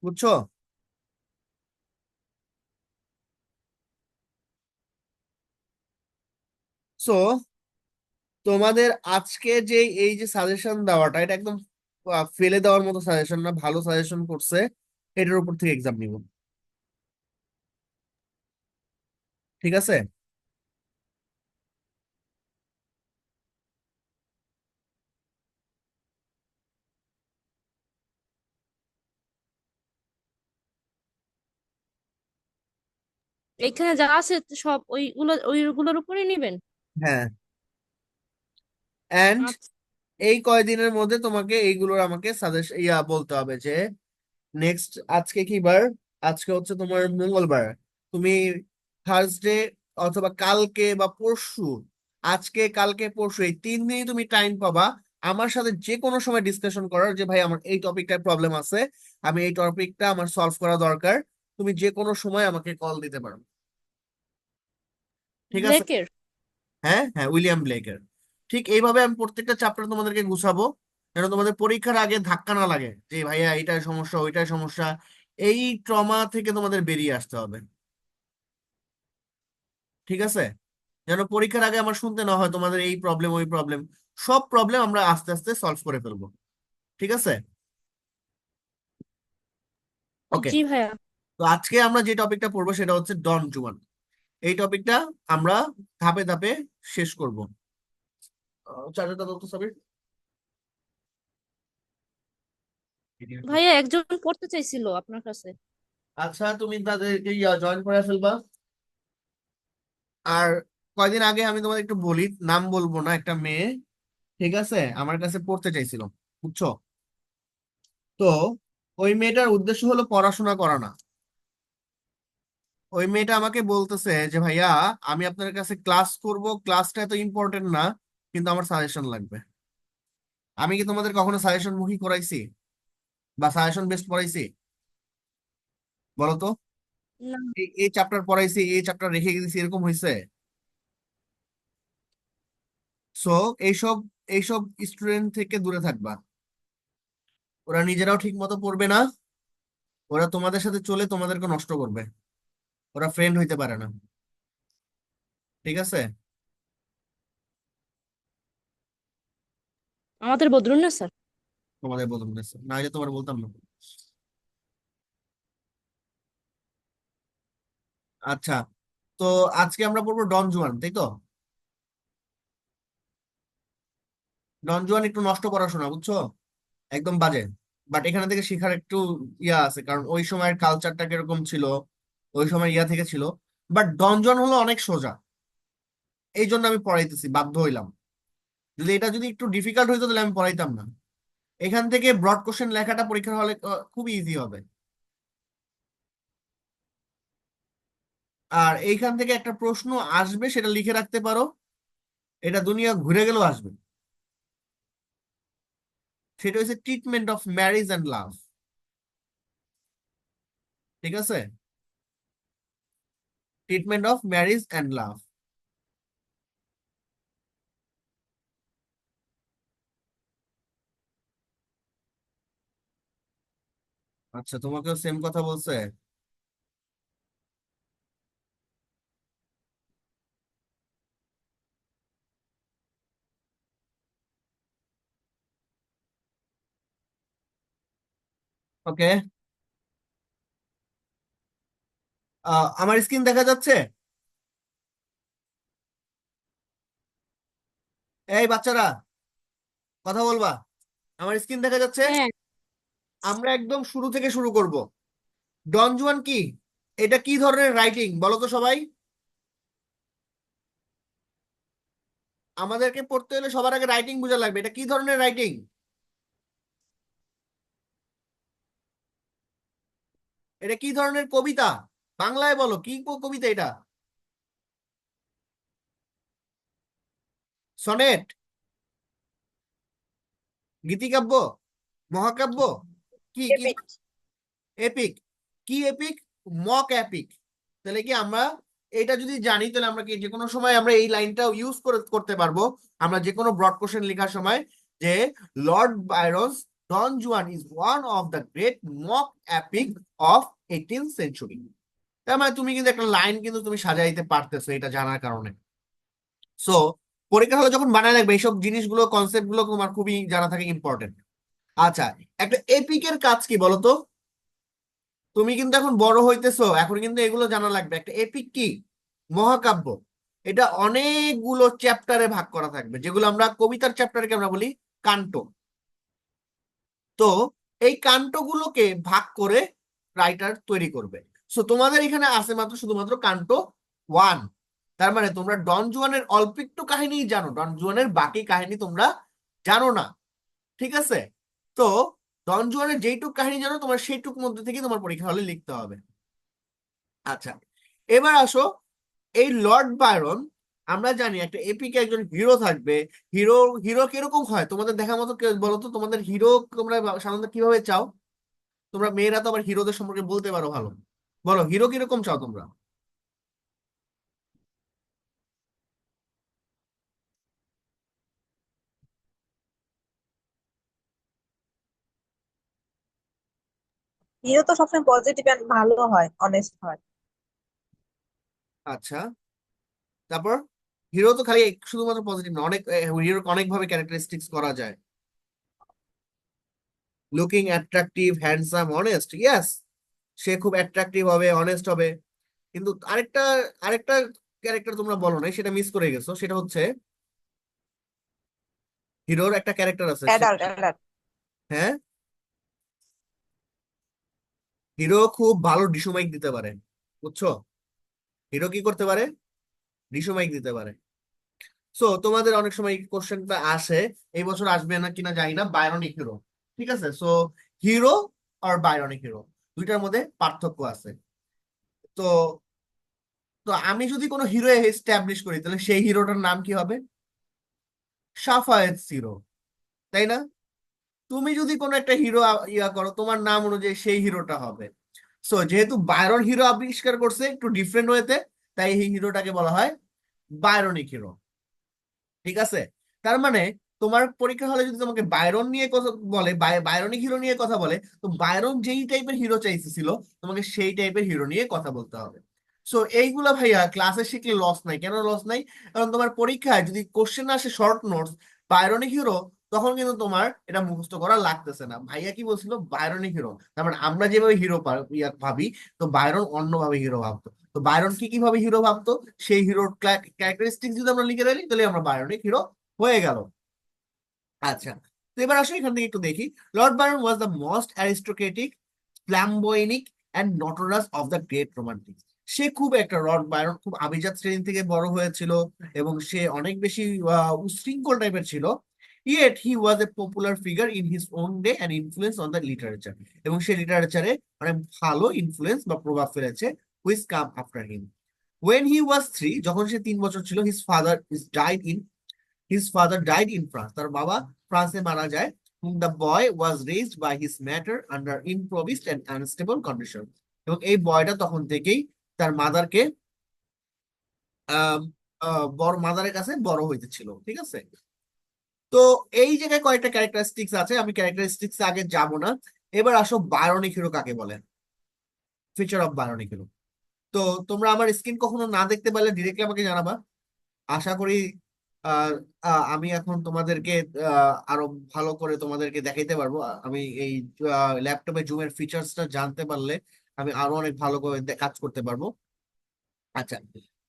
বুঝছো? সো তোমাদের আজকে যে এই যে সাজেশন দেওয়াটা, এটা একদম ফেলে দেওয়ার মতো সাজেশন না, ভালো সাজেশন করছে। এটার উপর থেকে এক্সাম নিব, ঠিক আছে? এখানে যা আছে সব ওইগুলোর উপরে নিবেন। হ্যাঁ। এন্ড আচ্ছা। এই কয়দিনের মধ্যে তোমাকে এইগুলোর আমাকে সাজেশন বলতে হবে যে নেক্সট আজকে কি বার? আজকে হচ্ছে তোমার মঙ্গলবার। তুমি থার্সডে অথবা কালকে বা পরশু, আজকে কালকে পরশু এই 3 দিনই তুমি টাইম পাবা আমার সাথে যে কোনো সময় ডিসকাশন করার, যে ভাই আমার এই টপিকটায় প্রবলেম আছে, আমি এই টপিকটা আমার সলভ করা দরকার। তুমি যে কোনো সময় আমাকে কল দিতে পারো, ঠিক আছে? ব্ল্যাকের। হ্যাঁ হ্যাঁ, উইলিয়াম ব্লেকের। ঠিক এইভাবে আমি প্রত্যেকটা চ্যাপ্টার তোমাদেরকে গুছাবো, যেন তোমাদের পরীক্ষার আগে ধাক্কা না লাগে যে ভাইয়া এইটাই সমস্যা ওইটাই সমস্যা। এই ট্রমা থেকে তোমাদের বেরিয়ে আসতে হবে, ঠিক আছে? যেন পরীক্ষার আগে আমার শুনতে না হয় তোমাদের এই প্রবলেম ওই প্রবলেম। সব প্রবলেম আমরা আস্তে আস্তে সলভ করে ফেলবো, ঠিক আছে? ওকে। জি ভাইয়া। তো আজকে আমরা যে টপিকটা পড়বো সেটা হচ্ছে ডন জুয়ান। এই টপিকটা আমরা ধাপে ধাপে শেষ করব। চার্জারটা দাও তো সাবির। ভাইয়া একজন পড়তে চাইছিল আপনার কাছে। আচ্ছা, তুমি তাদেরকে জয়েন করে ফেলবা। আর কয়দিন আগে আমি তোমাদের একটু বলি, নাম বলবো না, একটা মেয়ে, ঠিক আছে, আমার কাছে পড়তে চাইছিল, বুঝছো? তো ওই মেয়েটার উদ্দেশ্য হলো পড়াশোনা করা না। ওই মেয়েটা আমাকে বলতেছে যে ভাইয়া, আমি আপনার কাছে ক্লাস করব, ক্লাসটা এত ইম্পর্টেন্ট না, কিন্তু আমার সাজেশন লাগবে। আমি কি তোমাদের কখনো সাজেশন মুখী করাইছি বা সাজেশন বেসড পড়াইছি? বলো তো। না। এই চ্যাপ্টার পড়াইছি, এই চ্যাপ্টার রেখে গেছি, এরকম হয়েছে? সো এইসব এইসব স্টুডেন্ট থেকে দূরে থাকবা। ওরা নিজেরাও ঠিক মতো পড়বে না, ওরা তোমাদের সাথে চলে তোমাদেরকে নষ্ট করবে। ওরা ফ্রেন্ড হইতে পারে না, ঠিক আছে? আমাদের বদরুন না স্যার। তোমাদের বদল গেছে না, যে তোমার বলতাম না। আচ্ছা, তো আজকে আমরা পড়বো ডন জুয়ান, তাই তো? ডন জুয়ান একটু নষ্ট পড়াশোনা, বুঝছো? একদম বাজে। বাট এখানে থেকে শেখার একটু আছে, কারণ ওই সময়ের কালচারটা কিরকম ছিল, ওই সময় থেকে ছিল। বাট ডন জুয়ান হলো অনেক সোজা, এই জন্য আমি পড়াইতেছি, বাধ্য হইলাম। যদি এটা যদি একটু ডিফিকাল্ট হইতো তাহলে আমি পড়াইতাম না। এখান থেকে ব্রড কোশ্চেন লেখাটা পরীক্ষার হলে খুব ইজি হবে। আর এইখান থেকে একটা প্রশ্ন আসবে, সেটা লিখে রাখতে পারো, এটা দুনিয়া ঘুরে গেলেও আসবে। সেটা হচ্ছে treatment of marriage and love, ঠিক আছে? Treatment of marriage and love. আচ্ছা, তোমাকেও সেম কথা বলছে? ওকে। আমার স্ক্রিন দেখা যাচ্ছে? এই বাচ্চারা, কথা বলবা? আমার স্ক্রিন দেখা যাচ্ছে? হ্যাঁ। আমরা একদম শুরু থেকে শুরু করব। ডন জুয়ান কি? এটা কি ধরনের রাইটিং বলো তো সবাই? আমাদেরকে পড়তে হলে সবার আগে রাইটিং বোঝা লাগবে, এটা কি ধরনের রাইটিং? এটা কি ধরনের কবিতা? বাংলায় বলো, কি কবিতা এটা? সনেট? গীতিকাব্য? মহাকাব্য? কি কি? এপিক। এপিক? কি এপিক? Mock epic? তাহলে কি আমরা এটা যদি জানি, তাহলে আমরা কি যে কোনো সময় আমরা এই লাইনটাও ইউজ করতে পারবো। আমরা যে কোনো ব্রড কোশ্চেন লেখার সময়, যে lord Byron Don Juan is one of the great mock epic of 18th century. তার মানে তুমি কিন্তু একটা লাইন কিন্তু তুমি সাজাইতে পারতেছো এটা জানার কারণে। সো পরীক্ষা হলে যখন বানায় রাখবে এইসব জিনিসগুলো, কনসেপ্ট গুলো তোমার খুবই জানা থাকে ইম্পর্টেন্ট। আচ্ছা, একটা এপিকের কাজ কি বলতো? তুমি কিন্তু এখন বড় হইতেছো, এখন কিন্তু এগুলো জানা লাগবে। একটা এপিক কি? মহাকাব্য। এটা অনেকগুলো চ্যাপ্টারে ভাগ করা থাকবে, যেগুলো আমরা কবিতার চ্যাপ্টারকে আমরা বলি কান্ট। তো এই কান্টগুলোকে ভাগ করে রাইটার তৈরি করবে। সো তোমাদের এখানে আছে মাত্র শুধুমাত্র কান্ট 1। তার মানে তোমরা ডন জুয়ানের অল্প একটু কাহিনী জানো, ডন জুয়ানের বাকি কাহিনী তোমরা জানো না। ঠিক আছে? তো ডন জুয়ানের যেইটুক কাহিনী জানো তোমার সেইটুক মধ্যে থেকে তোমার পরীক্ষা হলে লিখতে হবে। আচ্ছা, এবার আসো, এই লর্ড বায়রন, আমরা জানি একটা এপিকে একজন হিরো থাকবে। হিরো হিরো কিরকম হয় তোমাদের দেখা মতো বলো তো, তোমাদের হিরো তোমরা সাধারণত কিভাবে চাও? তোমরা মেয়েরা তো আবার হিরোদের সম্পর্কে বলতে পারো ভালো, বলো হিরো কিরকম চাও তোমরা? হিরো তো সবসময় পজিটিভ এন্ড ভালো হয়, অনেস্ট হয়। আচ্ছা, তারপর হিরো তো খালি শুধুমাত্র পজিটিভ না, অনেক হিরোর অনেক ভাবে ক্যারেক্টারিস্টিক্স করা যায়। Looking attractive, handsome, honest, yes. সে খুব অ্যাট্রাকটিভ হবে, অনেস্ট হবে। কিন্তু আরেকটা আরেকটা ক্যারেক্টার তোমরা বলো না, সেটা মিস করে গেছো। সেটা হচ্ছে হিরোর একটা ক্যারেক্টার আছে অ্যাডাল্ট অ্যাডাল্ট। হ্যাঁ, হিরো খুব ভালো ডিসু মাইক দিতে পারে, বুঝছো? হিরো কি করতে পারে? ডিসু মাইক দিতে পারে। সো তোমাদের অনেক সময় কোশ্চেনটা আসে, এই বছর আসবে না কিনা জানি না, বায়োনিক হিরো। ঠিক আছে? সো হিরো আর বায়োনিক হিরো দুইটার মধ্যে পার্থক্য আছে। তো তো আমি যদি কোনো হিরো এস্টাবলিশ করি তাহলে সেই হিরোটার নাম কি হবে? সাফায়েত হিরো, তাই না? তুমি যদি কোনো একটা হিরো ইয়া করো, তোমার নাম অনুযায়ী সেই হিরোটা হবে। সো যেহেতু বায়রন হিরো আবিষ্কার করছে একটু ডিফারেন্ট ওয়েতে, তাই এই হিরোটাকে বলা হয় বায়রনিক হিরো। ঠিক আছে? তার মানে তোমার পরীক্ষা হলে যদি তোমাকে বায়রন নিয়ে কথা বলে, বায়রনিক হিরো নিয়ে কথা বলে, তো বায়রন যেই টাইপের হিরো চাইছিল তোমাকে সেই টাইপের হিরো নিয়ে কথা বলতে হবে। সো এইগুলা ভাইয়া ক্লাসে শিখলে লস নাই। কেন লস নাই? কারণ তোমার পরীক্ষায় যদি কোশ্চেন আসে শর্ট নোটস বায়রনিক হিরো, তখন কিন্তু তোমার এটা মুখস্থ করা লাগতেছে না। ভাইয়া কি বলছিল? বায়রনিক হিরো। তার মানে আমরা যেভাবে হিরো ভাবি, তো বায়রন অন্যভাবে হিরো ভাবতো। তো বায়রন কি কিভাবে হিরো ভাবতো, সেই হিরোর ক্যারেক্টারিস্টিক যদি আমরা লিখে রাখি তাহলে আমরা বায়োনিক হিরো হয়ে গেল। আচ্ছা, তো এবার আসো এখান থেকে একটু দেখি। Lord Byron was the most aristocratic, flamboyant and notorious of the great romantic. সে খুব একটা, লর্ড বায়রন খুব আভিজাত শ্রেণী থেকে বড় হয়েছিল এবং সে অনেক বেশি উশৃঙ্খল টাইপের ছিল। Yet he was a popular figure in his own day and influence on the literature. এবং সে লিটারেচারে অনেক ভালো ইনফ্লুয়েন্স বা প্রভাব ফেলেছে, which came after him. When he was 3, যখন সে 3 বছর ছিল, his father died in France. তার বাবা ফ্রান্সে মারা যায়। The boy was raised by his mother under impoverished and unstable conditions. এবং এই বয়টা তখন থেকেই তার মাদারকে বড় মাদারের কাছে বড় হইতেছিল। ঠিক আছে? তো এই জায়গায় কয়েকটা ক্যারেক্টারিস্টিক্স আছে, আমি ক্যারেক্টারিস্টিক্স আগে যাব না। এবার আসো বায়োনিক হিরো কাকে বলে, ফিচার অফ বায়োনিক হিরো। তো তোমরা আমার স্ক্রিন কখনো না দেখতে পারলে ডিরেক্টলি আমাকে জানাবা। আশা করি আহ, আমি এখন তোমাদেরকে আরো ভালো করে তোমাদেরকে দেখাইতে পারবো। আমি এই ল্যাপটপে জুমের ফিচার্সটা জানতে পারলে আমি আরো অনেক ভালো করে কাজ করতে পারবো। আচ্ছা,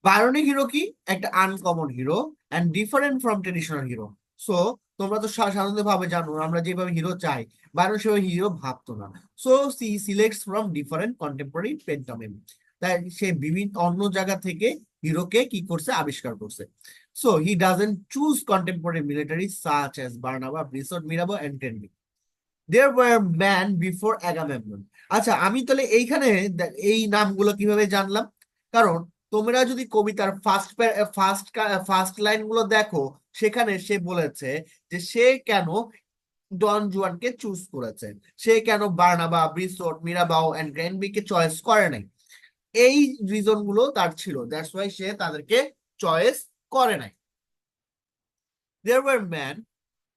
বায়োনিক হিরো কি? একটা uncommon hero and different from traditional hero. So তোমরা তো সাধারণত ভাবে জানো আমরা যেভাবে হিরো চাই, বায়োনিক সেভাবে হিরো ভাবতো না। So she selects from different contemporary pantomime. তাই সে বিভিন্ন অন্য জায়গা থেকে হিরোকে কি করছে, আবিষ্কার করছে। So he doesn't choose contemporary military such as Barnave, Brissot, Mirabeau and Tenby. There were man before Agamemnon. আচ্ছা, আমি তাহলে এইখানে এই নামগুলো কিভাবে জানলাম? কারণ তোমরা যদি কবিতার ফার্স্ট ফার্স্ট ফার্স্ট লাইন গুলো দেখো, সেখানে সে বলেছে যে সে কেন ডন জুয়ানকে চুজ করেছে, সে কেন বার্নাবা, ব্রিসট, মিরাবাও এন্ড গ্রেনবিকে চয়েস করে নাই। এই রিজন গুলো তার ছিল, দ্যাটস ওয়াই সে তাদেরকে চয়েস করে নাই। There were man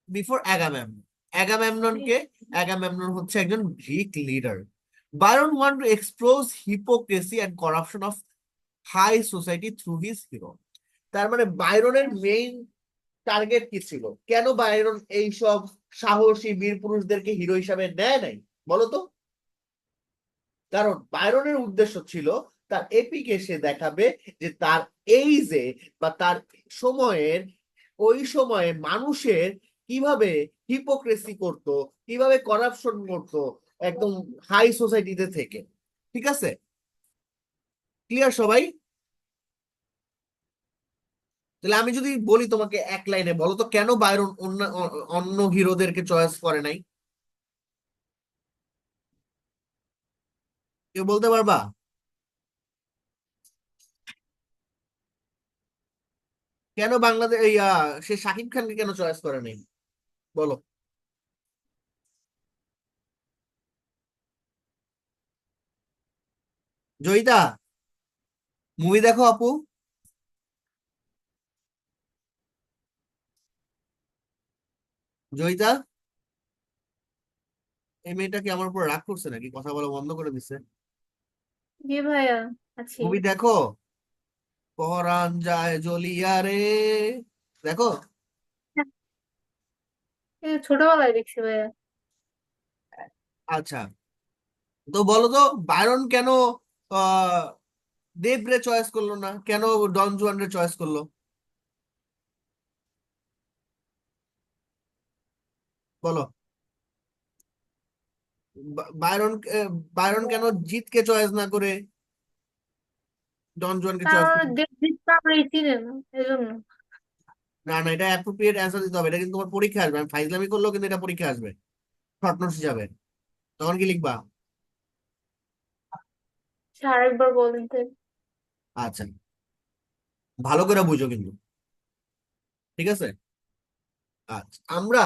before Agamemnon. Agamemnon হচ্ছে একজন Greek leader. Byron want to expose hypocrisy and corruption of high society through his hero. তার মানে বায়রনের মেইন টার্গেট কি ছিল? কেন বায়রন এইসব সাহসী বীর পুরুষদেরকে হিরো হিসাবে নেয় নাই বলতো? কারণ বায়রনের উদ্দেশ্য ছিল তার এপিকে সে দেখাবে যে তার এইজে বা তার সময়ের ওই সময়ে মানুষের কিভাবে হিপোক্রেসি করত, কিভাবে করাপশন করত একদম হাই সোসাইটিতে থেকে। ঠিক আছে, ক্লিয়ার সবাই? তাহলে আমি যদি বলি তোমাকে এক লাইনে, বলো তো কেন বায়রন অন্য অন্য হিরোদেরকে চয়েস করে নাই? কেউ বলতে পারবা? কেন বাংলাদেশ সে শাকিব খানকে কেন চয়েস করে নাই বলো? জয়িতা, মুভি দেখো আপু? জয়িতা, এই মেয়েটা কি আমার উপর রাগ করছে নাকি কথা বলা বন্ধ করে দিছে? জি ভাইয়া, আছি। মুভি দেখো? পরান যায় জ্বলিয়া রে, দেখো? ছোটবেলায় দেখছি ভাইয়া। আচ্ছা, তো বলো তো বায়রন কেন আহ দেবরে চয়েস করলো না, কেন ডন জুয়ান রে চয়েস করলো বলো? বায়রন বায়রন কেন জিতকে চয়েস না করে ডন জুয়ানকে চয়েস কারণ করলো? দেবজিৎ আমরাই চিনি না, এই জন্য। না না, এটা অ্যাপ্রোপ্রিয়েট অ্যান্সার দিতে হবে, এটা কিন্তু তোমার পরীক্ষা আসবে। আমি ফাইজলামি করলেও কিন্তু এটা পরীক্ষা আসবে, শর্ট নোটস হিসাবে। তখন কি লিখবা? আচ্ছা, আরেকবার বলেন তো। আচ্ছা, ভালো করে বুঝো কিন্তু, ঠিক আছে? আচ্ছা, আমরা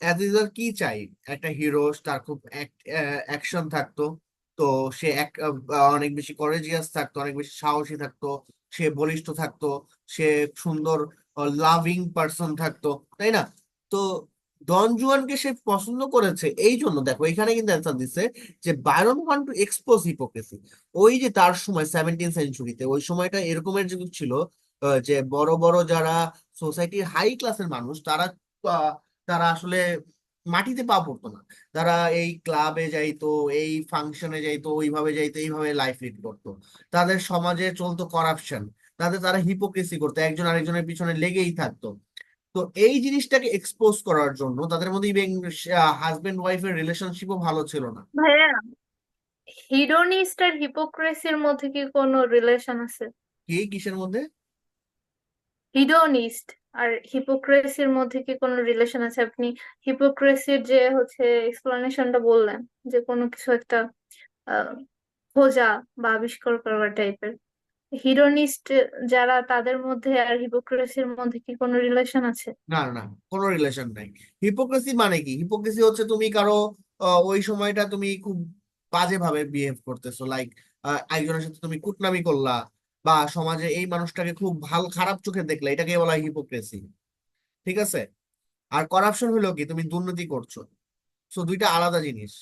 অ্যাজ ইউজার কি চাই? একটা হিরো, তার খুব অ্যাকশন থাকতো, তো সে অনেক বেশি করেজিয়াস থাকতো, অনেক বেশি সাহসী থাকতো, সে বলিষ্ঠ থাকতো, সে সুন্দর লাভিং পার্সন থাকতো, তাই না? তো ডন জুয়ানকে সে পছন্দ করেছে এই জন্য, দেখো এখানে কিন্তু অ্যান্সার দিচ্ছে যে Byron want to expose hypocrisy. ওই যে তার সময় 17th সেঞ্চুরিতে ওই সময়টা এরকমের যুগ ছিল, যে বড় বড় যারা সোসাইটির হাই ক্লাসের মানুষ, তারা আহ, তারা আসলে মাটিতে পা পড়তো না। তারা এই ক্লাবে যাইতো, এই ফাংশনে যাইতো, ওইভাবে যাইতো, এইভাবে লাইফ লিড করতো। তাদের সমাজে চলতো করাপশন, তারা হিপোক্রেসি করতো, একজন আরেকজনের পিছনে লেগেই থাকতো। তো এই জিনিসটাকে এক্সপোজ করার জন্য তাদের মধ্যে ইভেন হাজবেন্ড ওয়াইফের রিলেশনশিপও ভালো ছিল না। ভাইয়া, হিডোনিস্ট আর হিপোক্রেসির মধ্যে কি কোনো রিলেশন আছে? কি কিসের মধ্যে? হিডোনিস্ট আর হিপোক্রেসির মধ্যে কি কোনো রিলেশন আছে? আপনি হিপোক্রেসির যে হচ্ছে এক্সপ্লানেশনটা বললেন, যে কোনো কিছু একটা আহ, খোঁজা বা আবিষ্কার করা টাইপের, হিডোনিস্ট যারা, তাদের মধ্যে আর হিপোক্রেসির মধ্যে কি কোনো রিলেশন আছে? না না, কোনো রিলেশন নাই। হিপোক্রেসি মানে কি? হিপোক্রেসি হচ্ছে তুমি কারো ওই সময়টা তুমি খুব বাজে ভাবে বিহেভ করতেছো, লাইক একজনের সাথে তুমি কুটনামি করলা, বা সমাজে এই মানুষটাকে খুব ভালো খারাপ চোখে দেখলা, এটাকে বলা হয় হিপোক্রেসি। ঠিক আছে? আর করাপশন হলো কি? তুমি দুর্নীতি করছো। সো দুইটা আলাদা জিনিস।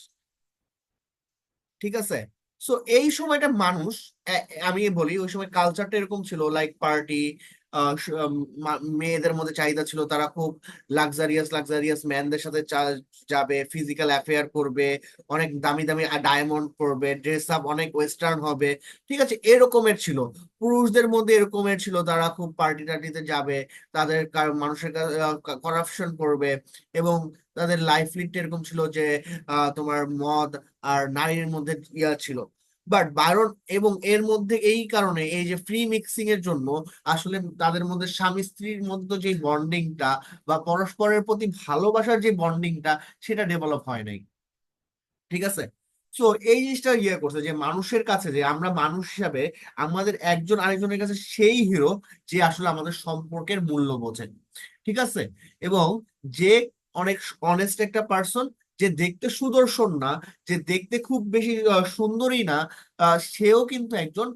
ঠিক আছে? সো এই সময়টা মানুষ, আমি বলি ওই সময় কালচারটা এরকম ছিল, লাইক পার্টি, মেয়েদের মধ্যে চাহিদা ছিল, তারা খুব লাক্সারিয়াস লাক্সারিয়াস ম্যানদের সাথে যাবে, ফিজিক্যাল অ্যাফেয়ার করবে, অনেক দামি দামি ডায়মন্ড পরবে, ড্রেস আপ অনেক ওয়েস্টার্ন হবে। ঠিক আছে, এরকমের ছিল। পুরুষদের মধ্যে এরকমের ছিল, তারা খুব পার্টি টার্টিতে যাবে, তাদের মানুষের করাপশন করবে, এবং তাদের লাইফ লিডটা এরকম ছিল যে তোমার মদ আর নারীর মধ্যে ছিল। বাট বায়রন এবং এর মধ্যে এই কারণে, এই যে ফ্রি মিক্সিং এর জন্য আসলে তাদের মধ্যে স্বামী স্ত্রীর মধ্যে যে বন্ডিংটা বা পরস্পরের প্রতি ভালোবাসার যে বন্ডিংটা, সেটা ডেভেলপ হয় নাই। ঠিক আছে? সো এই জিনিসটা করছে যে মানুষের কাছে, যে আমরা মানুষ হিসাবে আমাদের একজন আরেকজনের কাছে সেই হিরো যে আসলে আমাদের সম্পর্কের মূল্য বোঝেন। ঠিক আছে? এবং যে অনেক অনেস্ট একটা পার্সন, যে দেখতে সুদর্শন না, যে দেখতে খুব বেশি সুন্দরী না, সেও কিন্তু একজন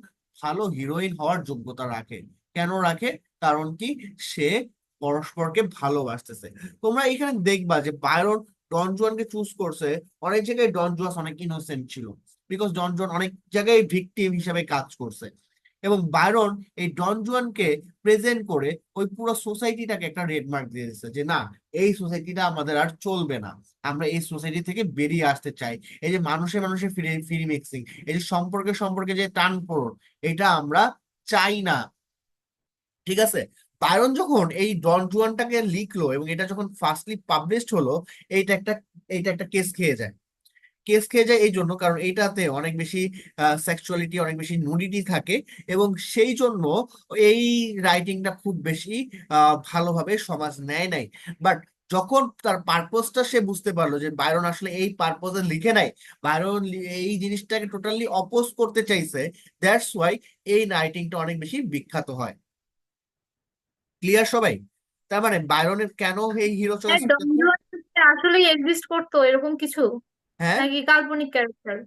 ভালো হিরোইন হওয়ার যোগ্যতা রাখে। কেন রাখে? কারণ কি? সে পরস্পরকে ভালোবাসতেছে। তোমরা এখানে দেখবা যে বায়রন ডন জুয়ানকে চুজ করছে, অনেক জায়গায় ডন জুয়াস অনেক ইনোসেন্ট ছিল, বিকজ ডন জুয়ান অনেক জায়গায় ভিকটিম হিসেবে কাজ করছে। এবং বায়রন এই ডন জুয়ানকে প্রেজেন্ট করে ওই পুরো সোসাইটিটাকে একটা রেড মার্ক দিয়ে দিচ্ছে যে না, এই সোসাইটিটা আমাদের আর চলবে না, আমরা এই সোসাইটি থেকে বেরিয়ে আসতে চাই। এই যে মানুষে মানুষে ফ্রি ফ্রি মিক্সিং, এই যে সম্পর্কে সম্পর্কে যে টানপোড়েন, এটা আমরা চাই না। ঠিক আছে, বায়রন যখন এই ডন জুয়ানটাকে লিখলো এবং এটা যখন ফার্স্টলি পাবলিশড হলো, এইটা একটা এইটা একটা কেস খেয়ে যায়। কেস খেয়ে যায় এই জন্য কারণ এইটাতে অনেক বেশি সেক্সুয়ালিটি, অনেক বেশি নুডিটি থাকে, এবং সেই জন্য এই রাইটিংটা খুব বেশি ভালোভাবে সমাজ নেয় নাই। বাট যখন তার পারপোজটা সে বুঝতে পারলো যে বায়রন আসলে এই পারপোজে লিখে নাই, বায়রন এই জিনিসটাকে টোটালি অপোজ করতে চাইছে, দ্যাটস ওয়াই এই রাইটিংটা অনেক বেশি বিখ্যাত হয়। ক্লিয়ার সবাই? তার মানে বায়রনের কেন এই হিরো চয়েস ডন হয়েছে? জুয়ান আসলেই এক্সিস্ট করতো এরকম কিছু, হ্যাঁ, নাকি কাল্পনিক ক্যারেক্টার?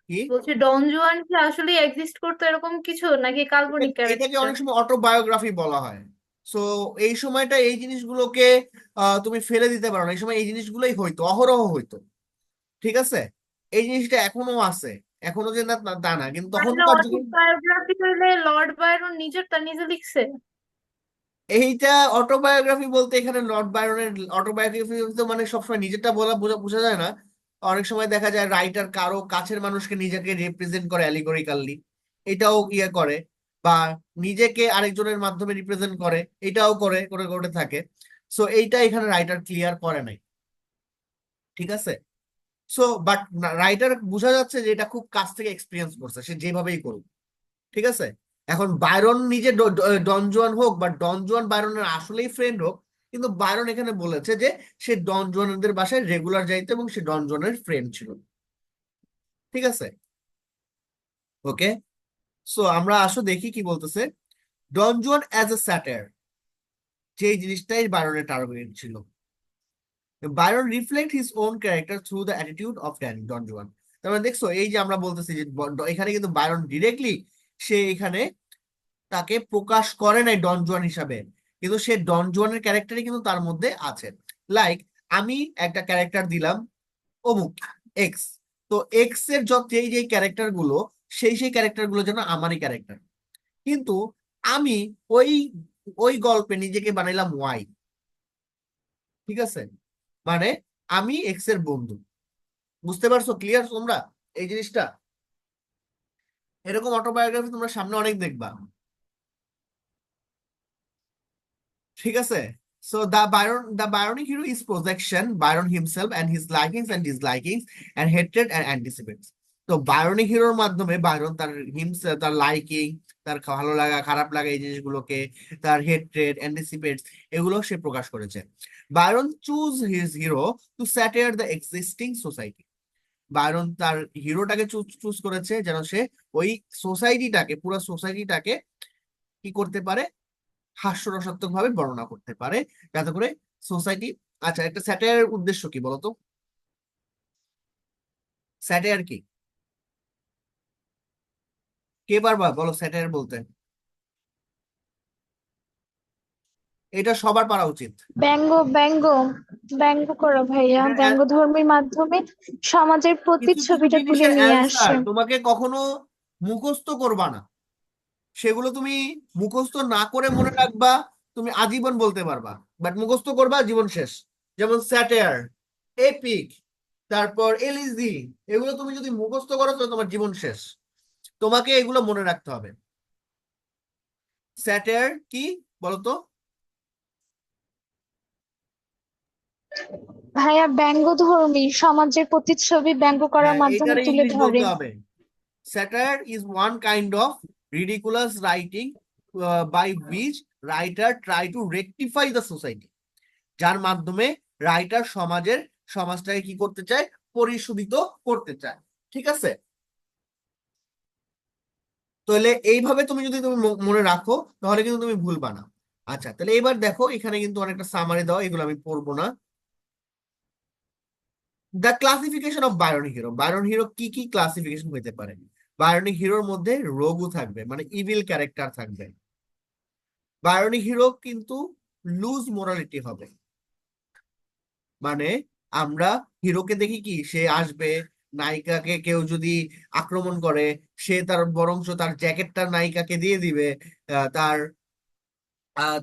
কি বলছি ডন জুয়ান কি আসলেই এক্সিস্ট করতো এরকম কিছু, নাকি কাল্পনিক এটাকে ক্যারেক্টার? অনেক সময় অটোবায়োগ্রাফি বলা হয়। সো এই সময়টা এই জিনিসগুলোকে তুমি ফেলে দিতে পারো না, এই সময় এই জিনিসগুলোই হইতো, অহরহ হইতো। ঠিক আছে, এই জিনিসটা এখনো আছে, এখনো যে না তা না, কিন্তু তাহলে তখনকার যুগে অটোবায়োগ্রাফি হইলে লর্ড বায়রন নিজেরটা নিজে লিখছে? এইটা অটোবায়োগ্রাফি বলতে এখানে লর্ড বায়রনের অটোবায়োগ্রাফি তো মানে সবসময় নিজেরটা বলা বোঝা বোঝা যায় না। অনেক সময় দেখা যায় রাইটার কারো কাছের মানুষকে নিজেকে রিপ্রেজেন্ট করে অ্যালিগরিক্যালি, এটাও ইয়ে করে, বা নিজেকে আরেকজনের মাধ্যমে রিপ্রেজেন্ট করে, এটাও করে করে করে থাকে। সো এইটা এখানে রাইটার ক্লিয়ার করে নাই। ঠিক আছে, সো বাট রাইটার বোঝা যাচ্ছে যে এটা খুব কাছ থেকে এক্সপিরিয়েন্স করছে, সে যেভাবেই করুক। ঠিক আছে, এখন বায়রন নিজে ডন জুয়ান হোক বা ডন জুয়ান বায়রনের আসলেই ফ্রেন্ড হোক, কিন্তু বায়রন এখানে বলেছে যে সে ডন জুয়ানদের বাসায় রেগুলার যাইতো এবং সে ডন জুয়ানের ফ্রেন্ড ছিল। ঠিক আছে, ওকে। সো আমরা আসো দেখি কি বলতেছে। ডন জুয়ান অ্যাজ এ স্যাটার, যে জিনিসটাই বায়রনের টার্গেট ছিল। Byron reflect his own character through the attitude of Don Juan. তার মানে দেখছো, এই যে আমরা বলতেছি যে এখানে কিন্তু বায়রন ডিরেক্টলি সে এখানে তাকে প্রকাশ করে নাই ডন জুয়ান হিসাবে, কিন্তু সে ডন জুয়ানের ক্যারেক্টারই কিন্তু তার মধ্যে আছে। লাইক আমি একটা ক্যারেক্টার দিলাম অমুক এক্স, তো এক্স এর যত যেই যেই ক্যারেক্টার গুলো, সেই ক্যারেক্টার গুলো যেন আমারই ক্যারেক্টার, কিন্তু আমি ওই ওই গল্পে নিজেকে বানাইলাম ওয়াই। ঠিক আছে, মানে আমি এক্স এর বন্ধু। বুঝতে পারছো? ক্লিয়ার তোমরা এই জিনিসটা? এরকম অটোবায়োগ্রাফি তোমরা সামনে অনেক দেখবা। ঠিক আছে, so the Byronic hero is projection, Byron himself and his likings and dislikings and hatred and anticipates. তো বায়রনিক হিরোর মাধ্যমে বায়রন তার হিমসেলফ, তার লাইকিং, তার ভালো লাগা খারাপ লাগা এই জিনিসগুলোকে, তার হেট্রেড অ্যান্টিসিপেটস, এগুলো সে প্রকাশ করেছে। Byron choose his hero to shatter the existing society. Byron তার হিরোটাকে চুজ চুজ করেছে যেন সে ওই সোসাইটিটাকে, পুরো সোসাইটিটাকে কি করতে পারে, হাস্যরসাত্মক ভাবে বর্ণনা করতে পারে, যাতে করে সোসাইটি। আচ্ছা, একটা স্যাটায়ারের উদ্দেশ্য কি বলতো? স্যাটায়ার কি, কে পারবা বলো স্যাটায়ার বলতে? এটা সবার পারা উচিত। ব্যঙ্গ ব্যঙ্গ ব্যঙ্গ করো ভাইয়া, এটার ব্যঙ্গধর্মীর মাধ্যমে সমাজের কিছু কিছু প্রতিচ্ছবিটা তুলে জিনিসের নিয়ে আসে। অ্যান্সার তোমাকে কখনো মুখস্থ করবা না, সেগুলো তুমি মুখস্থ না করে মনে রাখবা, তুমি আজীবন বলতে পারবা, বাট মুখস্থ করবা জীবন শেষ। যেমন স্যাটায়ার, এপিক, তারপর এলিজি, এগুলো তুমি যদি মুখস্থ করো তো তোমার জীবন শেষ। তোমাকে এগুলো মনে রাখতে হবে। স্যাটায়ার কি বলতো? ভাইয়া ব্যঙ্গধর্মী, সমাজের প্রতিচ্ছবি ব্যঙ্গ করার হ্যাঁ, মাধ্যমে এইটার তুলে ইংলিশ ধরে। বলতে হবে। Satire is one kind of ridiculous writing by which writer try to rectify the society, যার মাধ্যমে রাইটার সমাজটাকে কি করতে চায়, পরিশোধিত করতে চায়। ঠিক আছে, তাহলে এইভাবে তুমি যদি তুমি মনে রাখো তাহলে কিন্তু তুমি ভুলবা না। আচ্ছা, তাহলে এবার দেখো এখানে কিন্তু অনেকটা সামারি দেওয়া, এগুলো আমি পড়বো না। The classification of Byronic hero, Byron hero কি কি ক্লাসিফিকেশন হতে পারে? বায়রনিক হিরোর মধ্যে রোগও থাকবে, মানে ইভিল ক্যারেক্টার থাকবে। বায়রনিক হিরো কিন্তু লুজ মোরালিটি হবে, মানে আমরা হিরোকে দেখি কি সে আসবে, নায়িকাকে কেউ যদি আক্রমণ করে সে তার বরঞ্চ তার জ্যাকেটটা নায়িকাকে দিয়ে দিবে, তার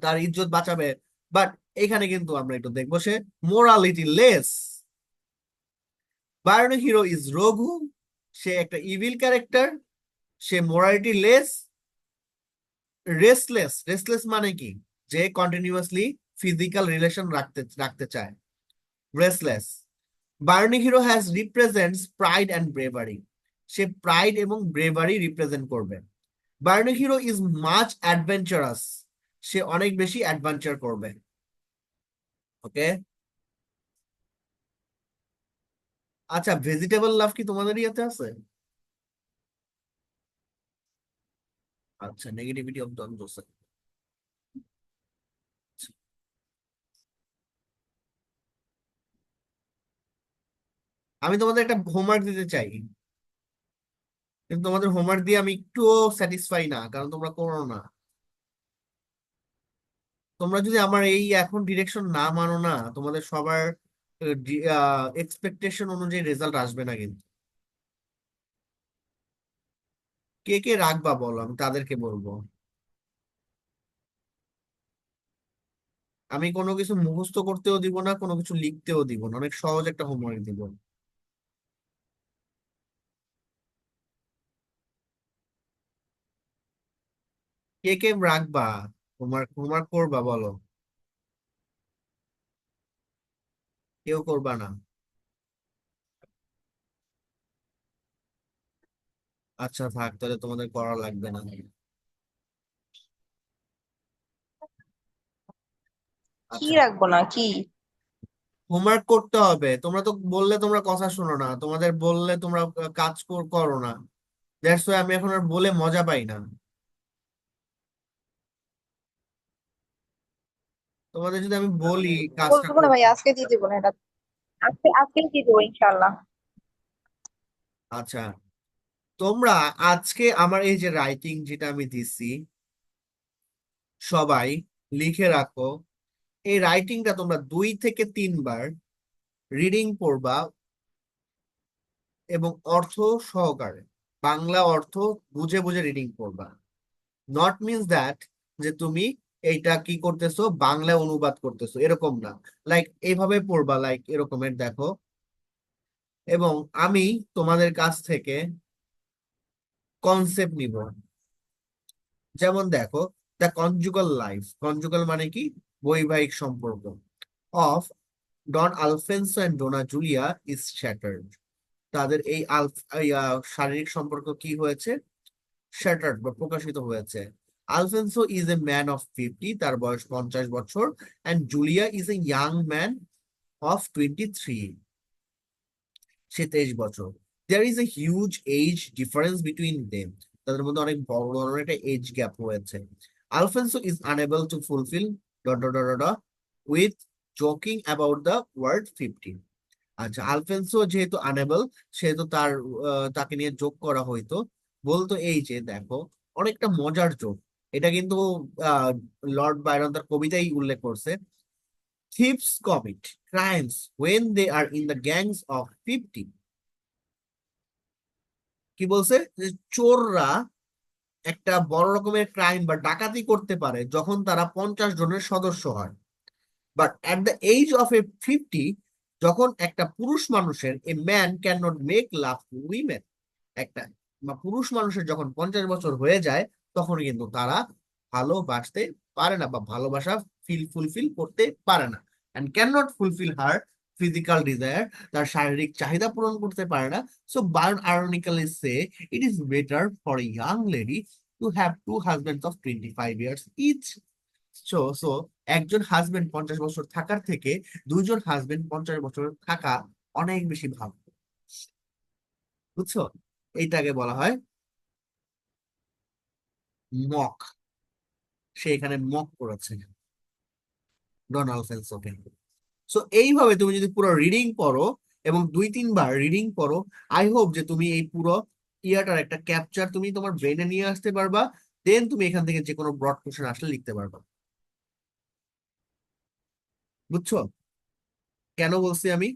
তার ইজ্জত বাঁচাবে। বাট এখানে কিন্তু আমরা একটু দেখবো সে morality less. Byronic hero is rogue, সে একটা ইভিল ক্যারেক্টার, সে মোরালিটি লেস, রেসলেস। রেসলেস মানে কি? যে কন্টিনিউয়াসলি ফিজিক্যাল রিলেশন রাখতে রাখতে চায়, restless. Byronic hero has represents pride and bravery, সে প্রাইড এবং ব্রেভারি রিপ্রেজেন্ট করবে। Byronic hero is much adventurous, সে অনেক বেশি অ্যাডভেঞ্চার করবে। ওকে, আচ্ছা ভেজিটেবল লাভ কি তোমাদের ইয়েতে আছে? আচ্ছা, নেগেটিভিটি অফ দ্বন্দ্ব আছে। আমি তোমাদের একটা হোমওয়ার্ক দিতে চাই, কিন্তু তোমাদের হোমওয়ার্ক দিয়ে আমি একটুও স্যাটিসফাই না, কারণ তোমরা করো না। তোমরা যদি আমার এই এখন ডিরেকশন না মানো না, তোমাদের সবার এক্সপেকটেশন অনুযায়ী রেজাল্ট আসবে না কিন্তু। কে কে রাখবা বলো, আমি তাদেরকে বলবো। আমি কোনো কিছু মুখস্থ করতেও দিব না, কোনো কিছু লিখতেও দিব না, অনেক সহজ একটা হোমওয়ার্ক দিব। কে কে রাখবা? হোমওয়ার্ক হোমওয়ার্ক করবা বলো। কেউ করবা না? আচ্ছা থাক, তাহলে তোমাদের করা লাগবে না। কি আচ্ছা, রাখবো না কি? হোমওয়ার্ক করতে হবে। তোমরা তো বললে তোমরা কথা শোনো না, তোমাদের বললে তোমরা কাজ করো না। দ্যাটস ওয়াই আমি এখন আর বলে মজা পাই না। তোমাদের যদি আমি বলি কাজটা বলবো না ভাই, করতে। আজকে দিয়ে দেবো না এটা। আজকেই দিয়ে দেবো ইনশাল্লাহ। আচ্ছা, তোমরা আজকে আমার এই যে রাইটিং যেটা আমি দিছি, সবাই লিখে রাখো। এই রাইটিংটা তোমরা 2 থেকে 3 বার রিডিং পড়বা, এবং অর্থ সহকারে, বাংলা অর্থ বুঝে বুঝে রিডিং পড়বা। নট মিনস দ্যাট যে তুমি এইটা কি করতেছো, বাংলা অনুবাদ করতেছো, এরকম না। লাইক এইভাবে পড়বা, লাইক এরকমের দেখো। এবং আমি তোমাদের কাছ থেকে কনসেপ্ট নিব। যেমন দেখো, দ্য কনজুগাল লাইফ, কনজুগাল মানে কি? বৈবাহিক সম্পর্ক, of Don Alfonso and Donna Julia is shattered. তাদের এই শারীরিক সম্পর্ক কি হয়েছে? শ্যাটার্ড বা প্রকাশিত হয়েছে। Alfonso is a man of 50, তার বয়স 50 বছর, and Julia is a young man of 23, সে 23 বছর। There is a huge age difference between them, তাদের মধ্যে অনেক বড় ধরনের একটা এজ গ্যাপ রয়েছে। Alfonso is unable to fulfil dot dot dot dot with joking about the word 50। আচ্ছা, আলফেন্সো যেহেতু আনেবল, সেহেতু তাকে নিয়ে যোগ করা হইতো, বলতো এই যে দেখো, অনেকটা মজার যোগ। এটা কিন্তু আহ লর্ড বায়রন তার কবিতায় উল্লেখ করছে। Thieves commit crimes when they are in the gangs of 50। কি বলছে? যে চোররা একটা বড় রকমের ক্রাইম বা ডাকাতি করতে পারে যখন তারা 50 জনের সদস্য হয়। But at the age of a 50, যখন একটা পুরুষ মানুষের, a man can not make love to women, একটা বা পুরুষ মানুষের যখন 50 বছর হয়ে যায়, তখন কিন্তু তারা ভালোবাসতে পারে না বা ভালোবাসা ফুলফিল করতে পারে না, and can not fulfil her physical desire, তার শারীরিক চাহিদা পূরণ করতে পারে না। So Byron ironically says it is better for a young lady to have two husbands of 25 years each. So একজন হাজবেন্ড 50 বছর থাকার থেকে দুইজন হাজবেন্ড 50 বছর থাকা অনেক বেশি ভালো। বুঝছো? এইটাকে বলা হয় মক। সে এখানে মক করেছে ডোনাল্ড ফেলসোকে। সো এইভাবে তুমি যদি পুরো রিডিং পড়ো এবং 2-3 বার রিডিং পড়ো, আই হোপ যে তুমি এই পুরো ইয়াটার একটা ক্যাপচার তুমি তোমার ব্রেনে নিয়ে আসতে পারবা। দেন তুমি এখান থেকে যে কোনো ব্রড কোশ্চেন আসলে লিখতে পারবা। বুঝছো কেন বলছি আমি?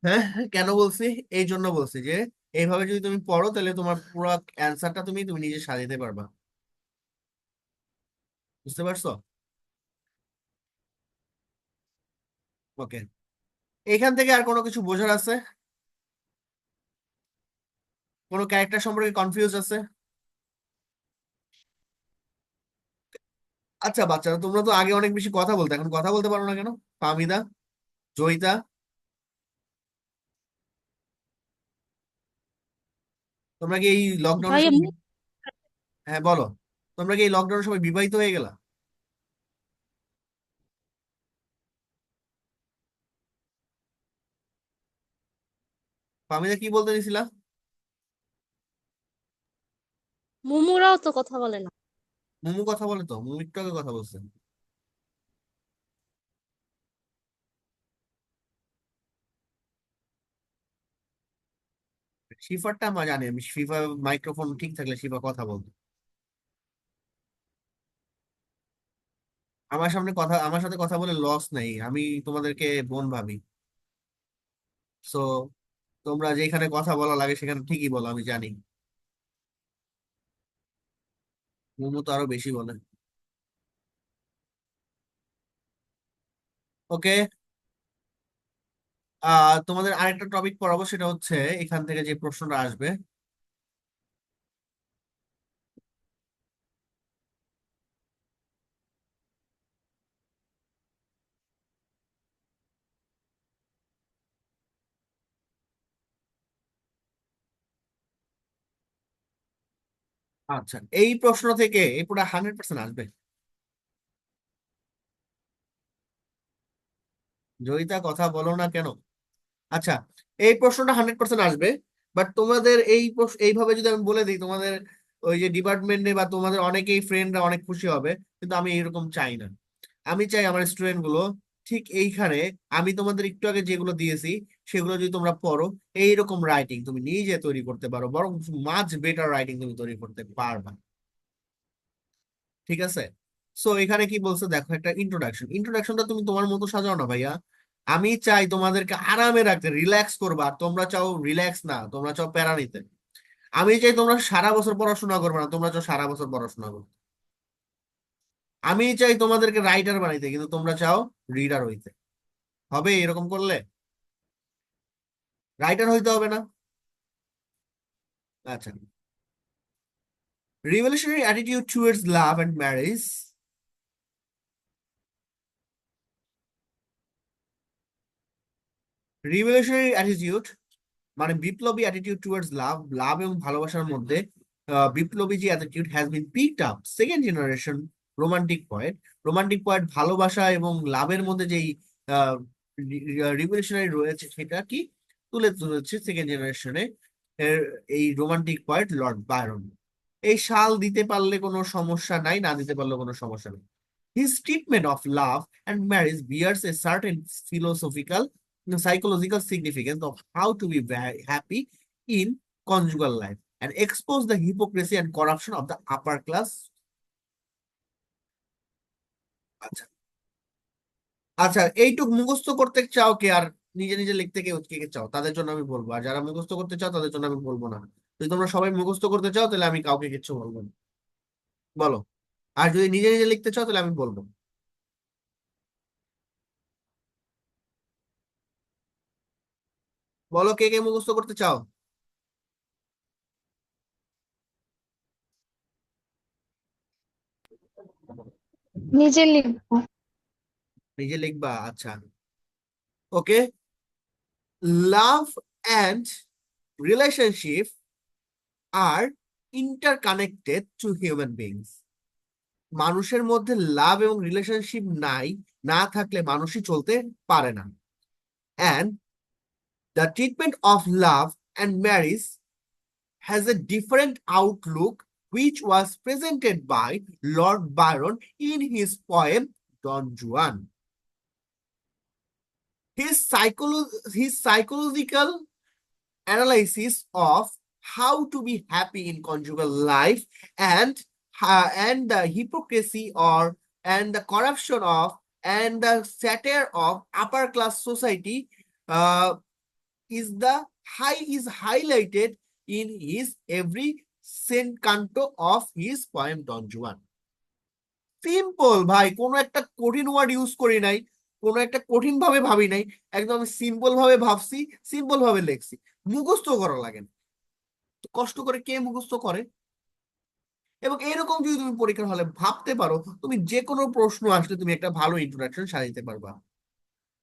হ্যাঁ, কেন বলছি? এই জন্য বলছি যে এইভাবে যদি তুমি পড়ো তাহলে তোমার পুরো অ্যান্সারটা তুমি তুমি নিজে সাজাতে পারবা। বুঝতে পারছো? ওকে, এখান থেকে আর কোনো কিছু বোঝার আছে? কোনো ক্যারেক্টার সম্পর্কে কনফিউজ আছে? আচ্ছা বাচ্চারা, তোমরা তো আগে অনেক বেশি কথা বলতে, এখন কথা বলতে পারো না কেন? ফাহমিদা, জয়িতা, তোমরা কি এই লকডাউনের ভাইয়া সময় হ্যাঁ বলো, তোমরা কি এই লকডাউনের সময় বিবাহিত হয়ে গেলা? ফাহমিদা কি বলতে দিছিলা? মুমুরাও তো কথা বলে না। মুমু কথা বলে তো, মুমু একটু আগে কথা বলছে। শিফারটা আমরা জানি, আমি শিফা মাইক্রোফোন ঠিক থাকলে শিফা কথা বলতো। আমার সামনে কথা, আমার সাথে কথা বলে লস নাই, আমি তোমাদেরকে বোন ভাবি। সো তোমরা যেখানে কথা বলা লাগে সেখানে ঠিকই বলো, আমি জানি। মোমো তো আরো বেশি বলে। ওকে, তোমাদের আরেকটা টপিক পড়াবো, সেটা হচ্ছে এখান থেকে যে প্রশ্নটা আসবে। আচ্ছা, এই প্রশ্ন থেকে এই পুরো 100% আসবে। জয়িতা কথা বলো না কেন? আচ্ছা, এই প্রশ্নটা 100% আসবে। বাট তোমাদের এই এইভাবে যদি আমি বলে দিই, তোমাদের ওই যে ডিপার্টমেন্টে বা তোমাদের অনেকেই ফ্রেন্ডরা অনেক খুশি হবে, কিন্তু আমি এরকম চাই না। আমি চাই আমার স্টুডেন্ট গুলো ঠিক এইখানে, আমি তোমাদের একটু আগে যেগুলো দিয়েছি সেগুলো যদি তোমরা পড়ো, এইরকম রাইটিং তুমি নিজে তৈরি করতে পারো, বরং মাচ বেটার রাইটিং তুমি তৈরি করতে পারবা। ঠিক আছে? সো এখানে কি বলছে দেখো, একটা ইন্ট্রোডাকশন, ইন্ট্রোডাকশনটা তুমি তোমার মতো সাজাও না ভাইয়া। আমি চাই তোমাদেরকে আরামে রাখতে, রিল্যাক্স করবা, আর তোমরা চাও রিল্যাক্স না, তোমরা চাও প্যারা নিতে। আমি চাই তোমরা সারা বছর পড়াশোনা করবে না, তোমরা চাও সারা বছর পড়াশোনা করবে। আমি চাই তোমাদেরকে রাইটার বানাইতে, কিন্তু তোমরা চাও রিডার হইতে। হবে এরকম করলে? রাইটার হইতে হবে না? আচ্ছা, revolutionary attitude towards love and marriage. Revolutionary attitude মানে বিপ্লবী অ্যাটিটিউড টুয়ার্ডস লাভ, লাভ এবং ভালোবাসার মধ্যে বিপ্লবী যে attitude has been picked up second generation romantic poet. Romantic poet ভালোবাসা এবং লাভের মধ্যে যেই রিভলিউশনারি রয়েছে সেটা কি তুলে ধরেছে সেকেন্ড জেনারেশনে এই রোমান্টিক পয়েট লর্ড বায়রন। এই সাল দিতে পারলে কোনো সমস্যা নাই, না দিতে পারলে কোনো সমস্যা নেই। His treatment of love and marriage bears a certain philosophical psychological significance of how to be very happy in conjugal life and expose the hypocrisy and corruption of the upper class. আচ্ছা, আচ্ছা, এইটুক মুখস্থ করতে চাও কে? আর নিজে নিজে লিখতে কে কে চাও? তাদের জন্য আমি বলবো, আর যারা মুখস্থ করতে চাও তাদের জন্য আমি বলবো না। যদি তোমরা সবাই মুখস্থ করতে চাও তাহলে আমি কাউকে কিচ্ছু বলবো না। বলো। আর যদি নিজে নিজে লিখতে চাও তাহলে আমি বলবো। বলো কে কে মুখস্থ করতে চাও? নিজে লিখবো। নিজে লিখবা? আচ্ছা, ওকে। Love and relationship are interconnected to human beings. মানুষের মধ্যে লাভ এবং রিলেশনশিপ নাই, না থাকলে মানুষই চলতে পারে না। And the treatment of love and marriage has a different outlook, which was presented by Lord Byron in his poem Don Juan. His psychological analysis of how to be happy in conjugal life and the hypocrisy or and the corruption of and the satire of upper class society uh, is the high is highlighted in his every canto of his poem Don Juan. Simple ভাই, কোনো একটা কঠিন word use করি নাই, কোনো একটা কঠিন ভাবে ভাবি নাই, একদম সিম্পল ভাবে ভাবছি, সিম্পল ভাবে লিখছি। মুখস্থ করা লাগে না, তো কষ্ট করে কে মুখস্থ করে? এবং এরকম যদি তুমি পরীক্ষার হলে ভাবতে পারো, তুমি যে কোনো প্রশ্ন আসলে তুমি একটা ভালো ইন্ট্রোডাকশন সাজাইতে পারবা।